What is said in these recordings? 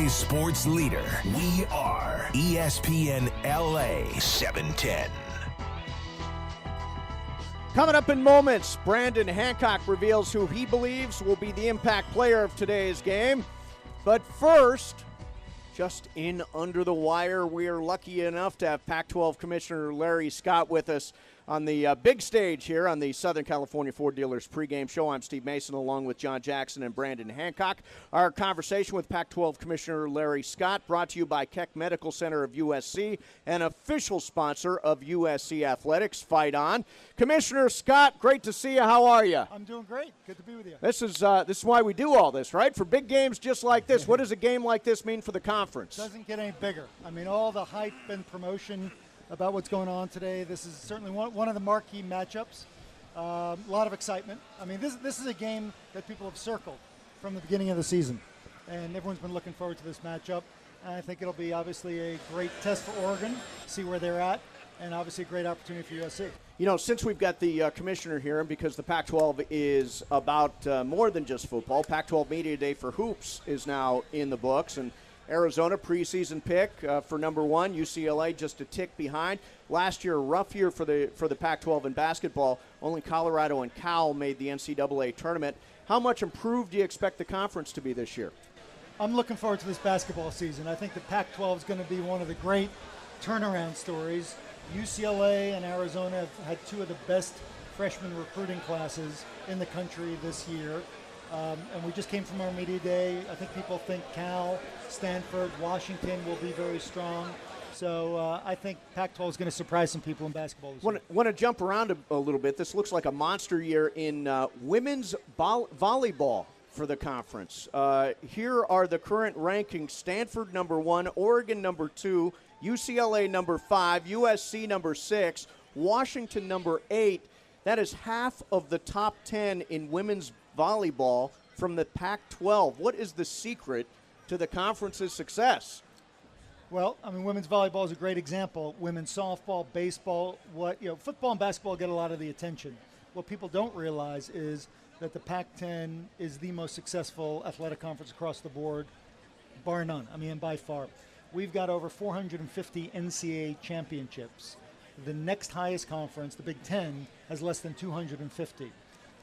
LA's sports leader. We are ESPN LA 710. Coming up in moments, Brandon Hancock reveals who he believes will be the impact player of today's game. But first, just in under the wire, we are lucky enough to have Pac-12 Commissioner Larry Scott with us on the big stage here on the Southern California Ford Dealers pregame show. I'm Steve Mason along with John Jackson and Brandon Hancock. Our conversation with Pac-12 Commissioner Larry Scott brought to you by KECK Medical Center of USC, an official sponsor of USC Athletics. Fight on. Commissioner Scott, great to see you. How are you? I'm doing great. Good to be with you. This is why we do all this, right? For big games just like this. What does a game like this mean for the conference? Doesn't get any bigger. I mean, all the hype and promotion about what's going on today. This is certainly one of the marquee matchups. A lot of excitement. I mean, this is a game that people have circled from the beginning of the season, and everyone's been looking forward to this matchup. And I think it'll be obviously a great test for Oregon, see where they're at, and obviously a great opportunity for USC. You know, since we've got the commissioner here, and because the Pac-12 is about more than just football, Pac-12 Media Day for Hoops is now in the books, and Arizona preseason pick for number one. UCLA just a tick behind. Last year, a rough year for the Pac-12 in basketball. Only Colorado and Cal made the NCAA tournament. How much improved do you expect the conference to be this year? I'm looking forward to this basketball season. I think the Pac-12 is going to be one of the great turnaround stories. UCLA and Arizona have had two of the best freshman recruiting classes in the country this year. And we just came from our media day. I think people think Cal, Stanford, Washington will be very strong. So I think Pac-12 is going to surprise some people in basketball this year. Want to jump around a little bit. This looks like a monster year in women's volleyball for the conference. Here are the current rankings. Stanford number 1, Oregon number 2, UCLA number 5, USC number 6, Washington number 8. That is half of the top 10 in women's volleyball from the Pac-12. What is the secret to the conference's success? Well, I mean, women's volleyball is a great example. Women's softball, baseball, football and basketball get a lot of the attention. What people don't realize is that the Pac-10 is the most successful athletic conference across the board, bar none. I mean, by far. We've got over 450 NCAA championships. The next highest conference, the Big Ten, has less than 250.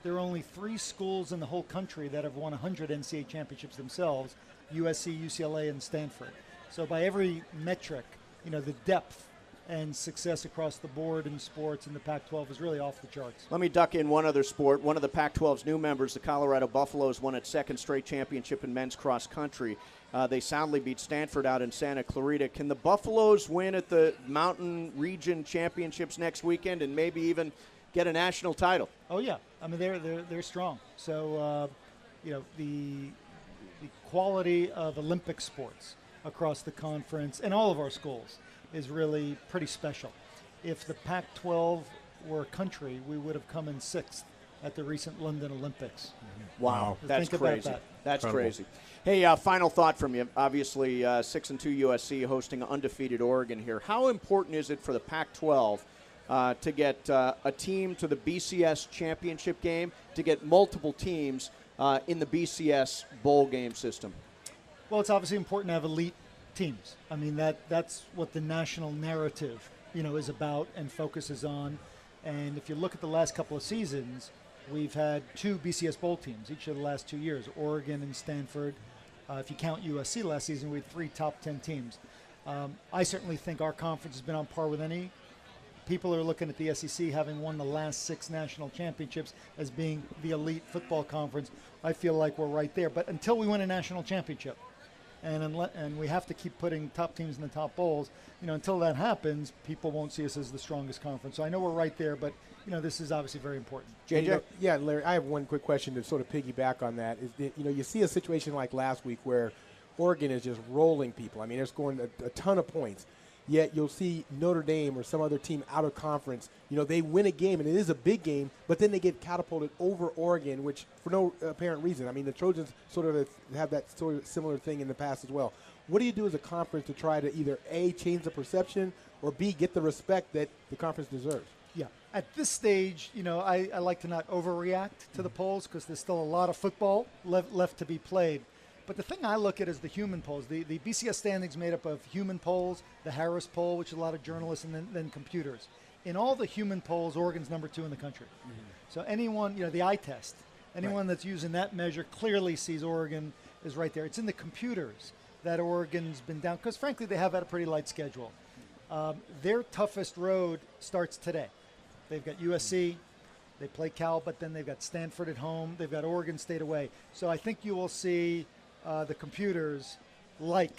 There are only 3 schools in the whole country that have won 100 NCAA championships themselves, USC, UCLA, and Stanford. So by every metric, the depth and success across the board in sports in the Pac-12 is really off the charts. Let me duck in one other sport. One of the Pac-12's new members, the Colorado Buffaloes, won its second straight championship in men's cross country. They soundly beat Stanford out in Santa Clarita. Can the Buffaloes win at the Mountain Region Championships next weekend and maybe even get a national title? Oh yeah, I mean they're strong. So the quality of Olympic sports across the conference and all of our schools is really pretty special. If the Pac-12 were a country, we would have come in 6th at the recent London Olympics. Wow, that's crazy. That's Incredible. Crazy. Hey, final thought from you. Obviously, 6-2 USC hosting undefeated Oregon here. How important is it for the Pac-12 to get a team to the BCS championship game, to get multiple teams in the BCS bowl game system? Well, it's obviously important to have elite teams. I mean, that's what the national narrative, is about and focuses on. And if you look at the last couple of seasons, we've had 2 BCS bowl teams each of the last 2 years, Oregon and Stanford. If you count USC last season, we had 3 top 10 teams. I certainly think our conference has been on par with any. People are looking at the SEC having won the last 6 national championships as being the elite football conference. I feel like we're right there. But until we win a national championship, and we have to keep putting top teams in the top bowls, until that happens, people won't see us as the strongest conference. So I know we're right there, but this is obviously very important. JJ? Yeah, Larry, I have one quick question to sort of piggyback on that. Is that, you see a situation like last week where Oregon is just rolling people. I mean, they're scoring a ton of points. Yet you'll see Notre Dame or some other team out of conference, they win a game, and it is a big game, but then they get catapulted over Oregon, which for no apparent reason. I mean, the Trojans sort of have that sort of similar thing in the past as well. What do you do as a conference to try to either A, change the perception, or B, get the respect that the conference deserves? Yeah. At this stage, I like to not overreact to the polls because there's still a lot of football left to be played. But the thing I look at is the human polls. The BCS standings made up of human polls, the Harris poll, which is a lot of journalists, and then computers. In all the human polls, Oregon's number 2 in the country. So anyone, the eye test, anyone that's using that measure clearly sees Oregon is right there. It's in the computers that Oregon's been down, because frankly they have had a pretty light schedule. Their toughest road starts today. They've got USC, they play Cal, but then they've got Stanford at home, they've got Oregon State away. So I think you will see the computers like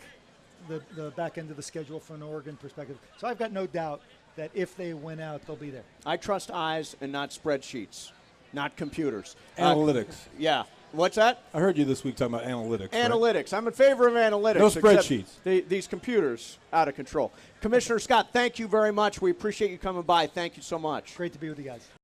the back end of the schedule from an Oregon perspective. So I've got no doubt that if they win out, they'll be there. I trust eyes and not spreadsheets, not computers. Analytics. Yeah. What's that? I heard you this week talking about analytics. Analytics. Right? I'm in favor of analytics. No spreadsheets. These computers out of control. Commissioner Scott, thank you very much. We appreciate you coming by. Thank you so much. Great to be with you guys.